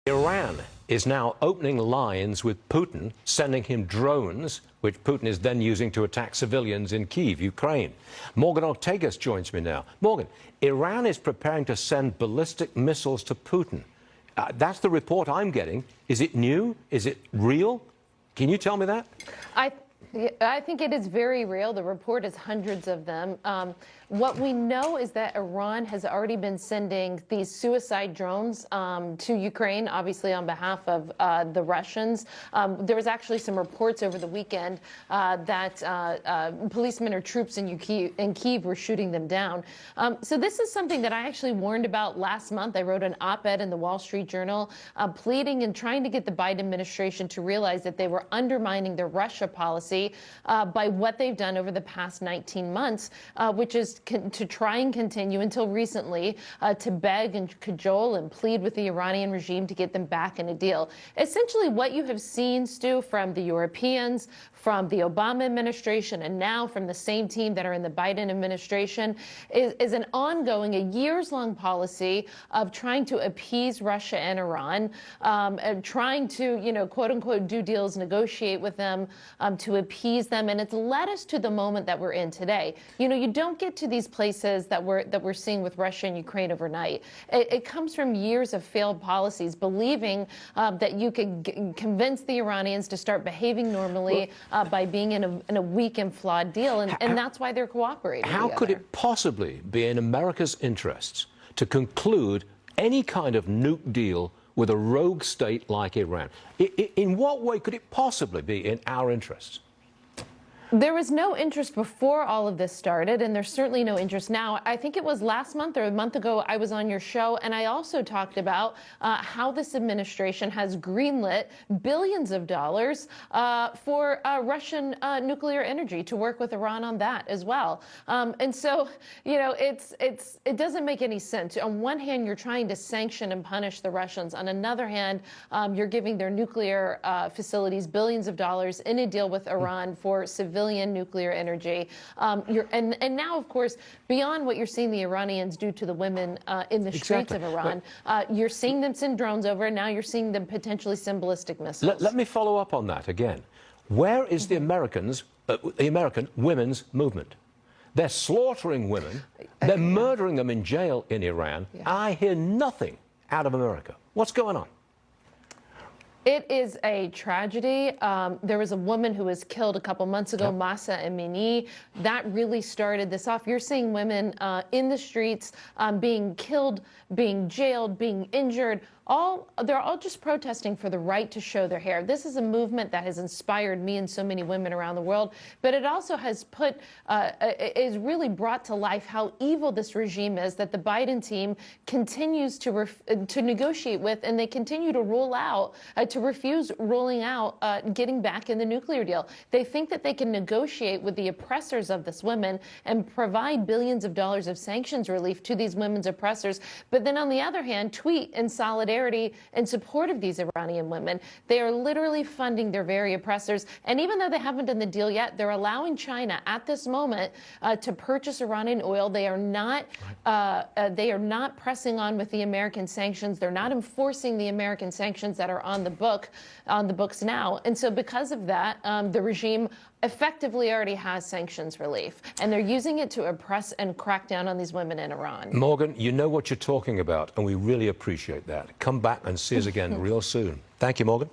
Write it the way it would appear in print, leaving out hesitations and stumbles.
Iran is now opening lines with Putin, sending him drones, which Putin is then using to attack civilians in Kyiv, Ukraine. Morgan Ortagus joins me now. Morgan, Iran is preparing to send ballistic missiles to Putin. That's the report I'm getting. Is it new? Is it real? Can you tell me that? I think it is very real. The report is hundreds of them. What we know is that Iran has already been sending these suicide drones to Ukraine, obviously on behalf of the Russians. There was actually some reports over the weekend that policemen or troops in Kyiv were shooting them down. So this is something that I actually warned about last month. I wrote an op-ed in the Wall Street Journal pleading and trying to get the Biden administration to realize that they were undermining their Russia policy by what they've done over the past 19 months, which is to try and continue until recently to beg and cajole and plead with the Iranian regime to get them back in a deal. Essentially what you have seen, Stu, from the Europeans, from the Obama administration, and now from the same team that are in the Biden administration is an ongoing, a years-long policy of trying to appease Russia and Iran, and trying to, quote-unquote, do deals, negotiate with them to appease them. And it's led us to the moment that we're in today. You don't get to these places that we're seeing with Russia and Ukraine overnight. It comes from years of failed policies, believing that you could convince the Iranians to start behaving normally by being in a weak and flawed deal, and that's why they're cooperating. How could it possibly be in America's interests to conclude any kind of nuke deal with a rogue state like Iran? In what way could it possibly be in our interests? There was no interest before all of this started, and there's certainly no interest now. I think it was last month or a month ago I was on your show, and I also talked about how this administration has greenlit billions of dollars for Russian nuclear energy to work with Iran on that as well. And so, it doesn't make any sense. On one hand, you're trying to sanction and punish the Russians. On another hand, you're giving their nuclear facilities billions of dollars in a deal with Iran for civilian nuclear energy. And now, of course, beyond what you're seeing the Iranians do to the women in the streets of Iran, you're seeing them send drones over, and now you're seeing them potentially send ballistic missiles. Let me follow up on that again. Where is the American women's movement? They're slaughtering women. They're murdering them in jail in Iran. Yeah. I hear nothing out of America. What's going on? It is a tragedy. There was a woman who was killed a couple months ago, Masa Amini. That really started this off. You're seeing women in the streets being killed, being jailed, being injured. They're all just protesting for the right to show their hair. This is a movement that has inspired me and so many women around the world, but it also has is really brought to life how evil this regime is that the Biden team continues to negotiate with, and they continue to rule out, to refuse ruling out getting back in the nuclear deal. They think that they can negotiate with the oppressors of this women and provide billions of dollars of sanctions relief to these women's oppressors, but then on the other hand, tweet in solidarity in support of these Iranian women. They are literally funding their very oppressors. And even though they haven't done the deal yet, they're allowing China at this moment to purchase Iranian oil. They are not pressing on with the American sanctions. They're not enforcing the American sanctions that are on the books now. And so because of that, the regime effectively already has sanctions relief, and they're using it to oppress and crack down on these women in Iran. Morgan, you know what you're talking about, and we really appreciate that. Come back and see us again real soon. Thank you, Morgan.